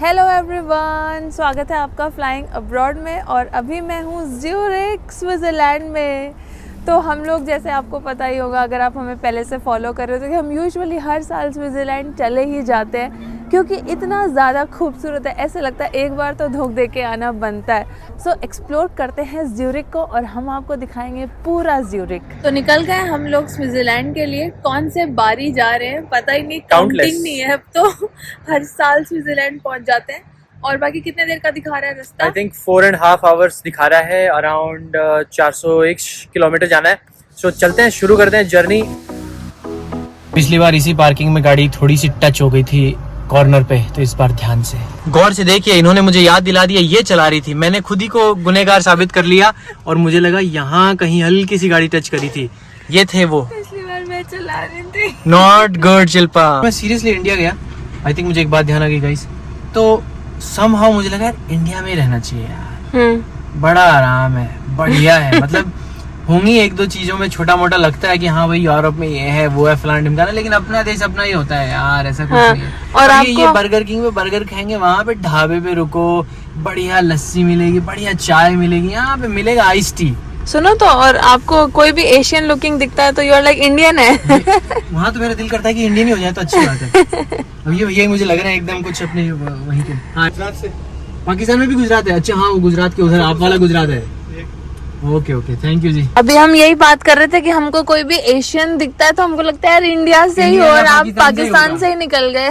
Hello everyone, स्वागत है आपका फ्लाइंग अब्रॉड में। और अभी मैं हूँ ज्यूरिख स्विट्ज़रलैंड में। तो हम लोग, जैसे आपको पता ही होगा अगर आप हमें पहले से फॉलो कर रहे हो, तो कि हम यूजुअली हर साल स्विट्ज़रलैंड चले ही जाते हैं क्योंकि इतना ज़्यादा खूबसूरत है। ऐसे लगता है एक बार तो धोख दे के आना बनता है। सो एक्सप्लोर करते हैं ज्यूरिख को और हम आपको दिखाएंगे पूरा ज्यूरिख। तो निकल गए हम लोग स्विट्ज़रलैंड के लिए। कौन से बारी जा रहे हैं पता ही नहीं, काउंटिंग नहीं है अब तो। हर साल स्विट्ज़रलैंड पहुंच जाते हैं। और बाकी कितने देर का दिखा रहा है रास्ता? आई थिंक 4.5 आवर्स दिखा रहा है। अराउंड 401 किलोमीटर जाना है। सो चलते हैं, शुरू करते हैं जर्नी। पिछली बार इसी पार्किंग में गाड़ी थोड़ी सी टच हो गई थी कॉर्नर पे, तो इस बार ध्यान से गौर से देखिए। इन्होंने मुझे याद दिला दिया, ये चला रही थी। मैंने खुद ही को गुनहगार साबित कर लिया और मुझे लगा यहाँ कहीं हल्की सी गाड़ी टच करी थी। ये थे वो। पिछली बार मैं चला रही थी। Not good Shilpa. मैं सीरियसली इंडिया गया। आई थिंक मुझे एक बात ध्यान आ गई गाइस, तो समहाउ मुझे लगा यार इंडिया में ही रहना चाहिए यार। बड़ा आराम है, बढ़िया है। मतलब होंगी एक दो चीजों में छोटा मोटा लगता है कि हाँ भाई यूरोप में ये है वो है फलान ढिमकाना, लेकिन अपना देश अपना ही होता है यार, ऐसा कुछ नहीं है। और ये बर्गर किंग में बर्गर खाएंगे, वहाँ पे ढाबे पे रुको, बढ़िया लस्सी मिलेगी, बढ़िया चाय मिलेगी, यहाँ पे मिलेगा आइस टी। सुनो तो, और आपको कोई भी एशियन लुकिंग दिखता है तो यू आर लाइक इंडियन है। वहाँ तो मेरा दिल करता है कि इंडियन ही हो जाए तो अच्छी बात है। अब ये मुझे लग रहा है एकदम कुछ अपने वहीं के। हाँ, गुजरात से। पाकिस्तान में भी गुजरात है। अच्छा हाँ, वो गुजरात के उधर आप वाला गुजरात है। ओके ओके, थैंक यू जी। अभी हम यही बात कर रहे थे कि हमको कोई भी एशियन दिखता है तो हमको लगता है यार इंडिया से ही हो, और आप पाकिस्तान से ही निकल गए।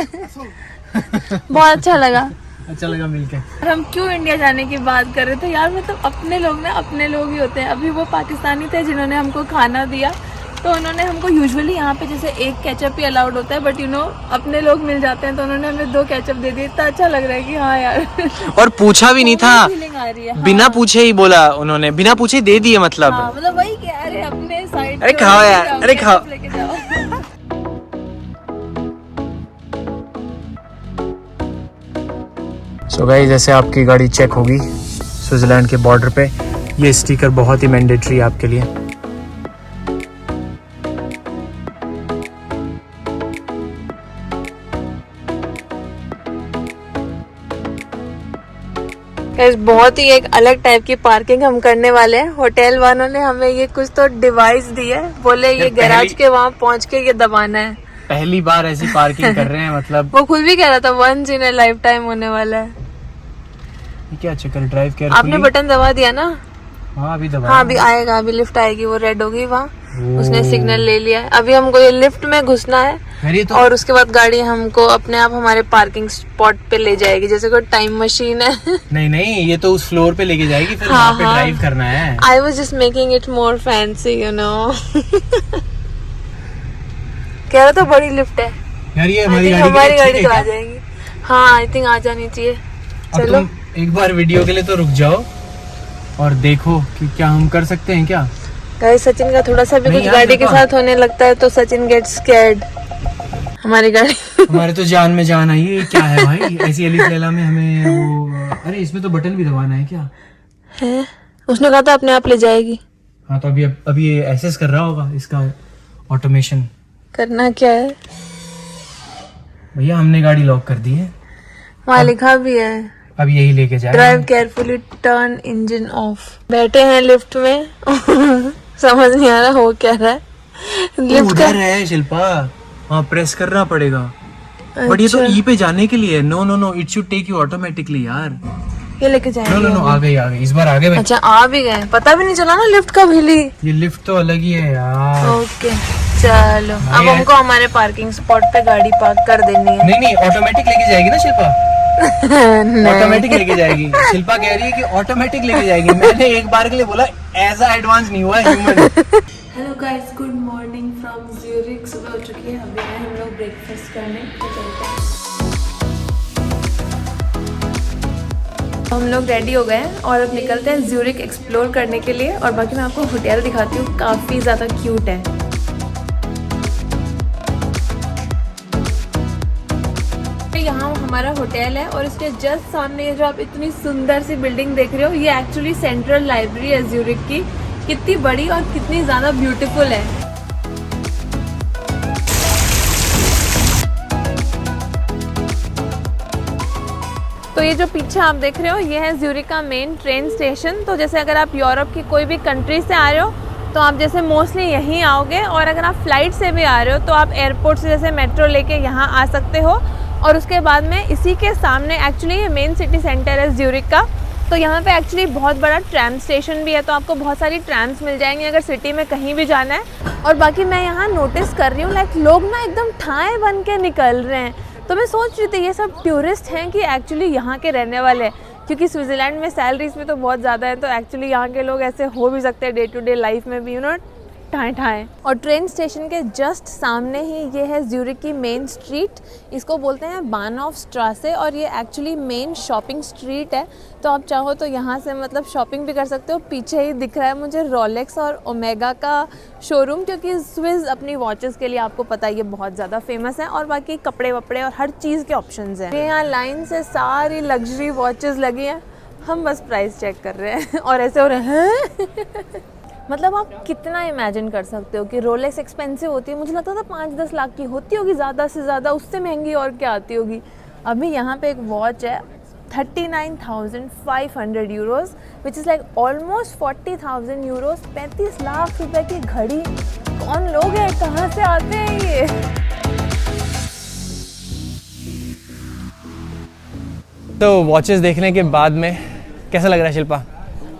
बहुत अच्छा लगा मिलके। और हम क्यों इंडिया जाने की बात कर रहे थे यार, मतलब अपने लोग ना अपने लोग ही होते हैं। अभी वो पाकिस्तानी थे जिन्होंने हमको खाना दिया, तो उन्होंने हमको यूजुअली यहाँ पे जैसे एक केचप ही अलाउड होता है, बट यू नो अपने लोग मिल जाते हैं तो उन्होंने हमें 2 केचप दे दिए। इतना अच्छा लग रहा है कि हाँ यार। और पूछा भी नहीं था, फीलिंग आ रही है। हाँ। बिना पूछे ही बोला उन्होंने, बिना पूछे ही दे दिए। मतलब हाँ, मतलब वही कह रहे अपने साइड। अरे खाओ यार, अरे खाओ। सो गाइस, जैसे आपकी गाड़ी चेक होगी स्विट्जरलैंड के बॉर्डर पे, ये स्टिकर बहुत ही मैंडेटरी है आपके लिए। बहुत ही एक अलग टाइप की पार्किंग हम करने वाले हैं। होटल वालों ने हमें ये कुछ तो डिवाइस दी है, बोले ये गैराज के वहाँ पहुँच के ये दबाना है। पहली बार ऐसी पार्किंग कर रहे हैं। मतलब वो खुद भी कह रहा था once in a lifetime होने वाला है। क्या चक्कर, ड्राइव केयरफुली। आपने बटन दबा दिया ना? हाँ अभी दबा। हाँ अभी आएगा, अभी लिफ्ट आएगी, वो रेड होगी वहाँ। उसने सिग्नल ले लिया है। अभी हमको ये लिफ्ट में घुसना है तो... और उसके बाद गाड़ी हमको अपने आप हमारे पार्किंग स्पॉट पे ले जाएगी, जैसे कोई टाइम मशीन है। नहीं, ये तो उस फ्लोर पे लेके जाएगी, फिर वहाँ पे ड्राइव करना है। I was just making it more fancy, you know. कह रहा था बड़ी लिफ्ट है यार, ये हमारी गाड़ी तो आ जाएगी। हाँ आई थिंक आ जानी चाहिए। चलो तुम एक बार वीडियो के लिए तो रुक जाओ और देखो कि क्या हम कर सकते हैं। क्या गाइस, सचिन का थोड़ा सा भी कुछ गाड़ी के साथ होने लगता है तो सचिन गेट्स स्कैर्ड। हमारी गाड़ी हमारे तो जान में जान आई है। क्या है भाई, ऐसी अली लैला में हमें वो... अरे इसमें तो बटन भी दबाना है क्या है? उसने कहा था अपने आप ले जाएगी। हाँ तो अभी ये एसेस कर रहा होगा इसका ऑटोमेशन। करना क्या है भैया, हमने गाड़ी लॉक कर दी है। वहाँ लिखा भी है अब यही लेके जाए। Drive carefully, turn engine of. बैठे हैं लिफ्ट में। समझ नहीं आ रहा हो क्या रहा है। लिफ्ट उधर है शिल्पा, हाँ प्रेस करना पड़ेगा। बट ये तो ई पे जाने के लिए। No, it should take you automatically यार। ये लेके जाएंगे। नो, आ गई इस बार आ गए। अच्छा आ भी गए, पता भी नहीं चला ना लिफ्ट कब हिली। ये लिफ्ट तो अलग ही है यार। ओके चलो, अब हमको हमारे पार्किंग स्पॉट पे गाड़ी पार्क कर देनी है। नहीं, ऑटोमेटिक लेके जाएगी ना शिल्पा। ऑटोमेटिक लेके जाएगी। शिल्पा कह रही है कि ऑटोमेटिक लेके जाएगी। मैंने एक बार के लिए बोला ऐसा एडवांस नहीं हुआ है human. Hello guys, good morning from Zurich. सुबह हो चुकी है, अभी आए हम लोग ब्रेकफास्ट करने। तो चलते हैं। हम लोग रेडी हो गए हैं और अब निकलते हैं ज्यूरिख एक्सप्लोर करने के लिए। और बाकी मैं आपको होटल दिखाती हूँ, काफ़ी ज़्यादा क्यूट है। यहाँ हमारा होटल है और इसके जस्ट सामने ये जो आप इतनी सुंदर सी बिल्डिंग देख रहे हो, ये एक्चुअली सेंट्रल लाइब्रेरी है ज्यूरिख की। कितनी बड़ी और कितनी ज़्यादा ब्यूटीफुल है। तो ये जो पीछे आप देख रहे हो ये है ज्यूरिक का मेन ट्रेन स्टेशन। तो जैसे अगर आप यूरोप की कोई भी कंट्री से आ रहे हो तो आप जैसे मोस्टली यहीं आओगे, और अगर आप फ्लाइट से भी आ रहे हो तो आप एयरपोर्ट से जैसे मेट्रो लेके यहाँ आ सकते हो। और उसके बाद में इसी के सामने एक्चुअली ये मेन सिटी सेंटर है ज्यूरिक का। तो यहाँ पे एक्चुअली बहुत बड़ा ट्रैम स्टेशन भी है, तो आपको बहुत सारी ट्रैम्स मिल जाएंगी अगर सिटी में कहीं भी जाना है। और बाकी मैं यहाँ नोटिस कर रही हूँ लाइक लोग ना एकदम ठाए बन के निकल रहे हैं। तो मैं सोच रही थी ये सब टूरिस्ट हैं कि एक्चुअली यहाँ के रहने वाले हैं, क्योंकि स्विट्ज़रलैंड में सैलरीज में तो बहुत ज़्यादा है, तो एक्चुअली यहाँ के लोग ऐसे हो भी सकते हैं डे टू डे लाइफ में भी, ठाए ठाए। और ट्रेन स्टेशन के जस्ट सामने ही ये है ज्यूरिक की मेन स्ट्रीट, इसको बोलते हैं बानहॉफ स्ट्रासे, और ये एक्चुअली मेन शॉपिंग स्ट्रीट है। तो आप चाहो तो यहाँ से मतलब शॉपिंग भी कर सकते हो। पीछे ही दिख रहा है मुझे रोलेक्स और ओमेगा का शोरूम, क्योंकि स्विस अपनी वॉचेस के लिए आपको पता है ये बहुत ज़्यादा फेमस है, और बाकी कपड़े वपड़े और हर चीज़ के ऑप्शंस हैं। यहाँ लाइन से सारी लग्जरी वॉचेस लगी हैं, हम बस प्राइस चेक कर रहे हैं और ऐसे हो रहे हैं मतलब आप कितना इमेजिन कर सकते हो कि रोलेक्स एक्सपेंसिव होती है, मुझे लगता था 5-10 लाख की होती होगी ज़्यादा से ज़्यादा, उससे महंगी और क्या आती होगी। अभी यहाँ पे एक वॉच है 39,500 euros, which is like almost 40,000 euros. 35 lakh रुपए की घड़ी, कौन लोग हैं, कहाँ से आते हैं ये? तो वॉचेस देखने के बाद में कैसा लग रहा है शिल्पा?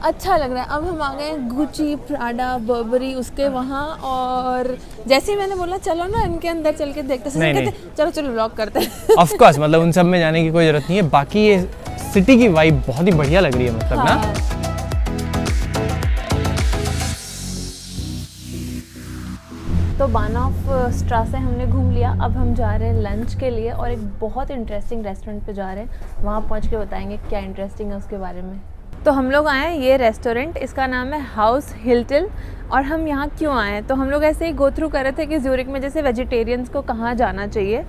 अच्छा लग रहा है। अब हम आ गए गुची, प्राडा, बर्बरी उसके वहाँ, और जैसे ही मैंने बोला चलो ना इनके अंदर चल के देखते हैं, चलो व्लॉग करते हैं। ऑफ कोर्स, मतलब उन सब में जाने की कोई जरूरत नहीं है। बाकी ये सिटी की वाइब बहुत ही बढ़िया लग रही है, मतलब हाँ। ना। तो बानहॉफ स्ट्रासे हमने घूम लिया, अब हम जा रहे हैं लंच के लिए, और एक बहुत इंटरेस्टिंग रेस्टोरेंट पे जा रहे हैं। वहाँ पहुँच के बताएंगे क्या इंटरेस्टिंग है उसके बारे में। तो हम लोग आए हैं ये रेस्टोरेंट, इसका नाम है हाउस हिल्टन। और हम यहाँ क्यों आए हैं, तो हम लोग ऐसे ही गो थ्रू कर रहे थे कि ज्यूरिक में जैसे वेजिटेरियंस को कहाँ जाना चाहिए।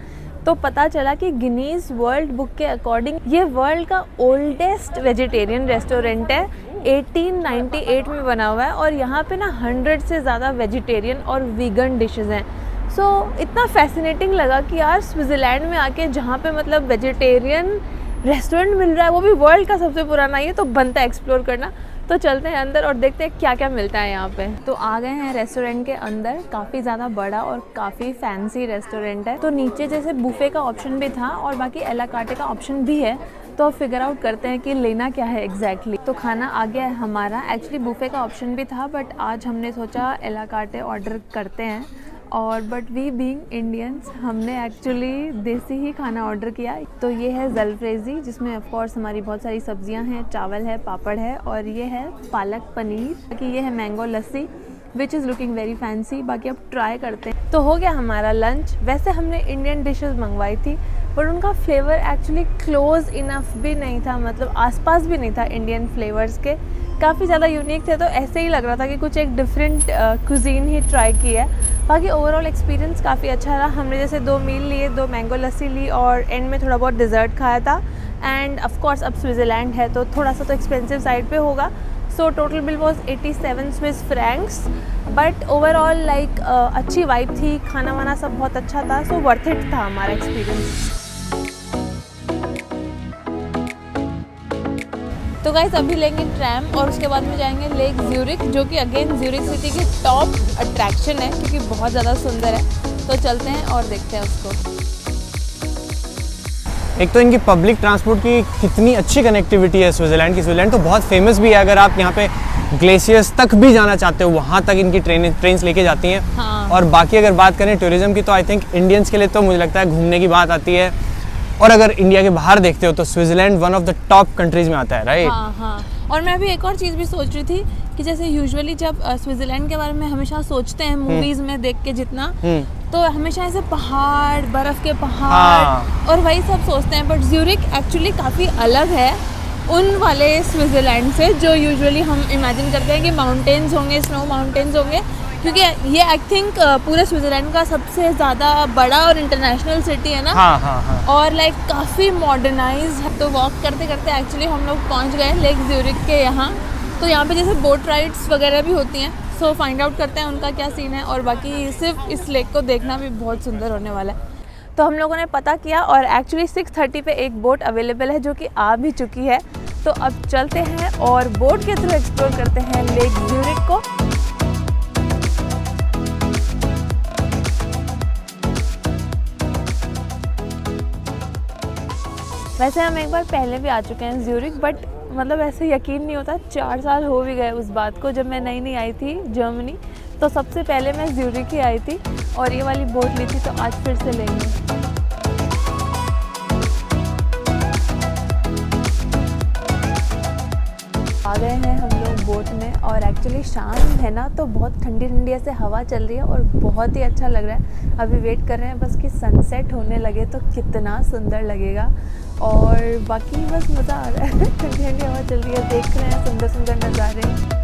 तो पता चला कि गिनीज वर्ल्ड बुक के अकॉर्डिंग ये वर्ल्ड का ओल्डेस्ट वेजिटेरियन रेस्टोरेंट है। 1898 में बना हुआ है, और यहाँ पे ना 100 से ज़्यादा वेजिटेरियन और वीगन डिशेस हैं। सो इतना फैसिनेटिंग लगा कि यार स्विट्ज़रलैंड में आके जहाँ पे मतलब वेजिटेरियन रेस्टोरेंट मिल रहा है, वो भी वर्ल्ड का सबसे पुराना, ये तो बनता है एक्सप्लोर करना। तो चलते हैं अंदर और देखते हैं क्या क्या मिलता है यहाँ पे। तो आ गए हैं रेस्टोरेंट के अंदर, काफ़ी ज़्यादा बड़ा और काफ़ी फैंसी रेस्टोरेंट है। तो नीचे जैसे बुफे का ऑप्शन भी था और बाकी एला कार्टे का ऑप्शन भी है, तो अब फिगर आउट करते हैं कि लेना क्या है एग्जैक्टली। तो खाना आ गया है हमारा, एक्चुअली बुफे का ऑप्शन भी था, बट आज हमने सोचा एला कार्टे ऑर्डर करते हैं। और बट वी बीइंग इंडियंस हमने एक्चुअली देसी ही खाना ऑर्डर किया। तो ये है जलफ्रेजी, जिसमें ऑफ कोर्स हमारी बहुत सारी सब्जियां हैं, चावल है, पापड़ है, और ये है पालक पनीर। बाकी ये है mango lassi which is looking very fancy. बाकी अब ट्राई करते हैं। तो हो गया हमारा लंच। वैसे हमने इंडियन डिशेस मंगवाई थी, बट उनका फ्लेवर एक्चुअली क्लोज इनफ भी नहीं था, मतलब आसपास भी नहीं था इंडियन फ्लेवर्स के। काफ़ी ज़्यादा यूनिक थे, तो ऐसे ही लग रहा था कि कुछ एक डिफरेंट कुजीन ही ट्राई की है। बाकी ओवरऑल एक्सपीरियंस काफ़ी अच्छा रहा। हमने जैसे 2 मील लिए, 2 मैंगो लस्सी ली और एंड में थोड़ा बहुत डिज़र्ट खाया था। एंड ऑफ कोर्स अब स्विट्ज़रलैंड है तो थोड़ा सा तो एक्सपेंसिव साइड पे होगा। So total bill was 87 Swiss Franks, but overall like अच्छी वाइब थी, खाना वाना सब बहुत अच्छा था। सो वर्थ इट था हमारा एक्सपीरियंस। तो गाइस अभी लेंगे ट्रैम और उसके बाद में जाएंगे लेक ज्यूरिक, जो कि अगेन ज्यूरिक सिटी की टॉप अट्रैक्शन है क्योंकि बहुत ज़्यादा सुंदर है। तो चलते हैं और देखते हैं उसको। एक तो इनकी पब्लिक ट्रांसपोर्ट की कितनी अच्छी कनेक्टिविटी है स्विट्ज़रलैंड की। स्विट्ज़रलैंड तो बहुत फेमस भी है, अगर आप यहाँ पे ग्लेशियर्स तक भी जाना चाहते हो वहाँ तक इनकी ट्रेन्स लेके जाती हैं। हाँ। और बाकी अगर बात करें टूरिज्म की, तो आई थिंक इंडियंस के लिए तो मुझे लगता है घूमने की बात आती है। और अगर इंडिया के बाहर देखते हो तो Switzerland one of the top countries में आता है, राइट? हाँ हाँ। और मैं भी एक और चीज़ भी सोच रही थी कि जैसे यूजुअली जब स्विट्ज़रलैंड के बारे में हमेशा सोचते हैं मूवीज़ में देख के जितना, तो हमेशा ऐसे पहाड़, बर्फ़ के पहाड़ और वही सब सोचते हैं। बट ज्यूरिक एक्चुअली काफ़ी अलग है उन वाले स्विट्ज़रलैंड से जो यूजुअली हम इमेजिन करते हैं कि माउंटेन्स होंगे, स्नो माउंटेन्स होंगे, क्योंकि ये आई थिंक पूरे स्विट्ज़रलैंड का सबसे ज़्यादा बड़ा और इंटरनेशनल सिटी है ना। हाँ। और लाइक काफ़ी मॉडर्नाइज है। तो वॉक करते करते एक्चुअली हम लोग पहुंच गए लेक ज्यूरिक के यहाँ। तो यहाँ पे जैसे बोट राइड्स वगैरह भी होती हैं, सो फाइंड आउट करते हैं उनका क्या सीन है। और बाकी सिर्फ इस लेक को देखना भी बहुत सुंदर होने वाला है। तो हम लोगों ने पता किया और एक्चुअली 6:30 पे एक बोट अवेलेबल है जो कि आ भी चुकी है। तो अब चलते हैं और बोट के थ्रू एक्सप्लोर करते हैं लेक ज्यूरिख को। वैसे हम एक बार पहले भी आ चुके हैं ज्यूरिख, बट मतलब ऐसे यकीन नहीं होता, 4 साल हो भी गए उस बात को। जब मैं नई नई आई थी जर्मनी, तो सबसे पहले मैं ज्यूरिख ही आई थी और ये वाली बोट ली थी, तो आज फिर से लेंगे। आ गए हैं हम लोग बोट में और एक्चुअली शाम है ना, तो बहुत ठंडी ठंडी ऐसे हवा चल रही है और बहुत ही अच्छा लग रहा है। अभी वेट कर रहे हैं बस कि सनसेट होने लगे तो कितना सुंदर लगेगा, और बाकी बस मज़ा आ रहा है। ठंडी ठंडी हवा चल रही है, देख रहे हैं सुंदर सुंदर नज़ारे।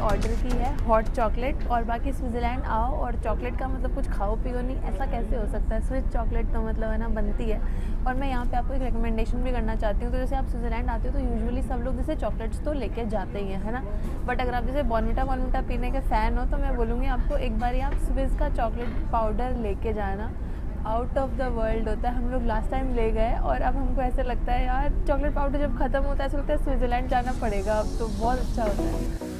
ऑर्डर की है हॉट चॉकलेट, और बाकी स्विट्ज़रलैंड आओ और चॉकलेट का मतलब कुछ खाओ पियो नहीं, ऐसा कैसे हो सकता है। स्विस चॉकलेट तो मतलब है ना बनती है। और मैं यहाँ पे आपको एक रिकमेंडेशन भी करना चाहती हूँ। तो जैसे आप स्विट्ज़रलैंड आते हो तो यूजुअली सब लोग जैसे चॉकलेट्स तो लेके जाते ही हैं, है ना, बट अगर आप जैसे बॉर्नविटा पीने के फ़ैन हो तो मैं बोलूँगी आपको एक बार आप स्विस का चॉकलेट पाउडर लेके जाना। आउट ऑफ द वर्ल्ड होता है। हम लोग लास्ट टाइम ले गए और अब हमको ऐसे लगता है यार चॉकलेट पाउडर जब ख़त्म होता है ऐसा लगता है स्विट्ज़रलैंड जाना पड़ेगा अब, तो बहुत अच्छा होता है।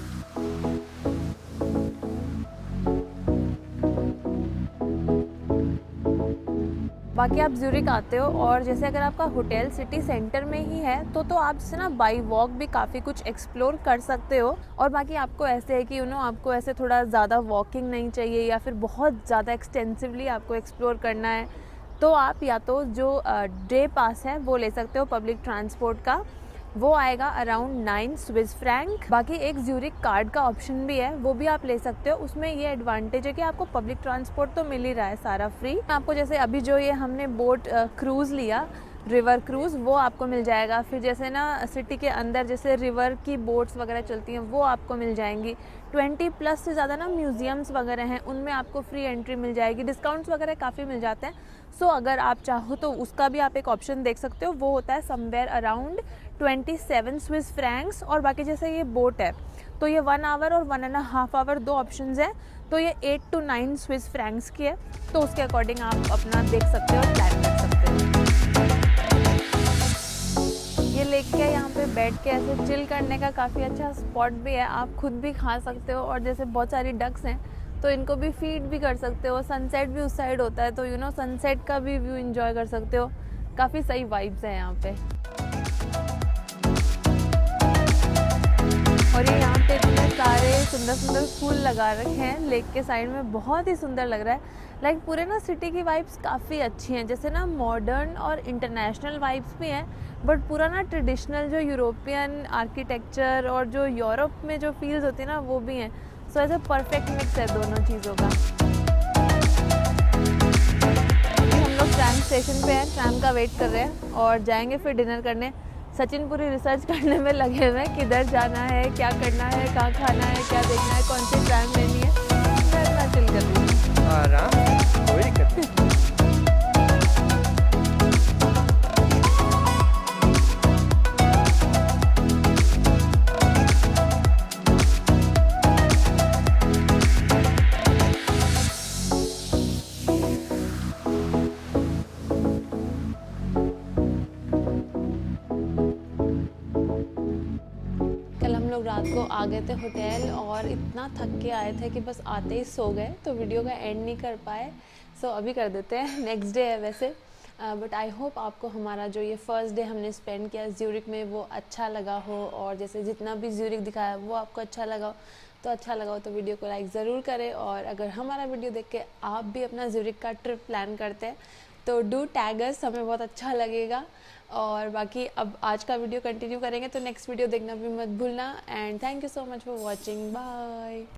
बाकी आप ज्यूरिख आते हो और जैसे अगर आपका होटल सिटी सेंटर में ही है तो आप जैसे ना बाई वॉक भी काफ़ी कुछ एक्सप्लोर कर सकते हो। और बाकी आपको ऐसे है कि आपको ऐसे थोड़ा ज़्यादा वॉकिंग नहीं चाहिए या फिर बहुत ज़्यादा एक्सटेंसिवली आपको एक्सप्लोर करना है, तो आप या तो जो डे पास है वो ले सकते हो पब्लिक ट्रांसपोर्ट का, वो आएगा अराउंड 9 स्विस फ्रैंक। बाकी एक ज्यूरिख कार्ड का ऑप्शन भी है, वो भी आप ले सकते हो। उसमें ये एडवांटेज है कि आपको पब्लिक ट्रांसपोर्ट तो मिल ही रहा है सारा फ्री। आपको जैसे अभी जो ये हमने बोट क्रूज़ लिया, रिवर क्रूज़, वो आपको मिल जाएगा। फिर जैसे ना सिटी के अंदर जैसे रिवर की बोट्स वगैरह चलती हैं वो आपको मिल जाएंगी। 20+ से ज़्यादा ना म्यूज़ियम्स वगैरह हैं, उनमें आपको फ्री एंट्री मिल जाएगी। डिस्काउंट्स वगैरह काफ़ी मिल जाते हैं। सो अगर आप चाहो तो उसका भी आप एक ऑप्शन देख सकते हो, वो होता है समवेयर अराउंड 27 स्विस फ्रैंक्स। और बाकी जैसे ये बोट है तो ये 1 आवर और 1.5 आवर 2 ऑप्शंस हैं, तो ये 8 to 9 स्विस फ्रैंक्स की है। तो उसके अकॉर्डिंग आप अपना देख सकते हो, प्लान कर सकते हो। ये लेक के यहाँ पे बैठ के ऐसे चिल करने का काफ़ी अच्छा स्पॉट भी है। आप खुद भी खा सकते हो और जैसे बहुत सारी डक्स हैं तो इनको भी फीड भी कर सकते हो। सनसेट भी उस साइड होता है तो सनसेट का भी व्यू एंजॉय कर सकते हो। काफ़ी सही वाइब्स हैं यहाँ पे। और ये यहाँ पे इतने सारे सुंदर सुंदर फूल लगा रखे हैं लेक के साइड में, बहुत ही सुंदर लग रहा है। लाइक पूरे ना सिटी की वाइब्स काफ़ी अच्छी हैं, जैसे ना मॉडर्न और इंटरनेशनल वाइब्स भी हैं, बट पूरा ना ट्रेडिशनल जो यूरोपियन आर्किटेक्चर और जो यूरोप में जो फील्स होती है ना वो भी हैं। सो ऐसे परफेक्ट मिक्स है दोनों चीज़ों का। हम लोग ट्रैम स्टेशन पे हैं, ट्रैम का वेट कर रहे हैं और जाएंगे फिर डिनर करने। सचिन पूरी रिसर्च करने में लगे हुए हैं, किधर जाना है, क्या करना है, कहाँ खाना है, क्या देखना है, कौन सी ट्रैम लेनी है। मैं इतना चिल कर रही हूँ, आराम, कोई दिक्कत नहीं। लोग रात को आ गए थे होटल और इतना थक के आए थे कि बस आते ही सो गए, तो वीडियो का एंड नहीं कर पाए। सो अभी कर देते हैं, नेक्स्ट डे है वैसे। बट आई होप आपको हमारा जो ये फर्स्ट डे हमने स्पेंड किया ज्यूरिख में वो अच्छा लगा हो, और जैसे जितना भी ज्यूरिख दिखाया वो आपको अच्छा लगा हो। तो अच्छा लगा हो तो वीडियो को लाइक ज़रूर करें, और अगर हमारा वीडियो देख के आप भी अपना ज्यूरिख का ट्रिप प्लान करते हैं तो डू टैग अस, हमें बहुत अच्छा लगेगा। और बाकी अब आज का वीडियो कंटिन्यू करेंगे, तो नेक्स्ट वीडियो देखना भी मत भूलना। And thank you so much for watching, bye.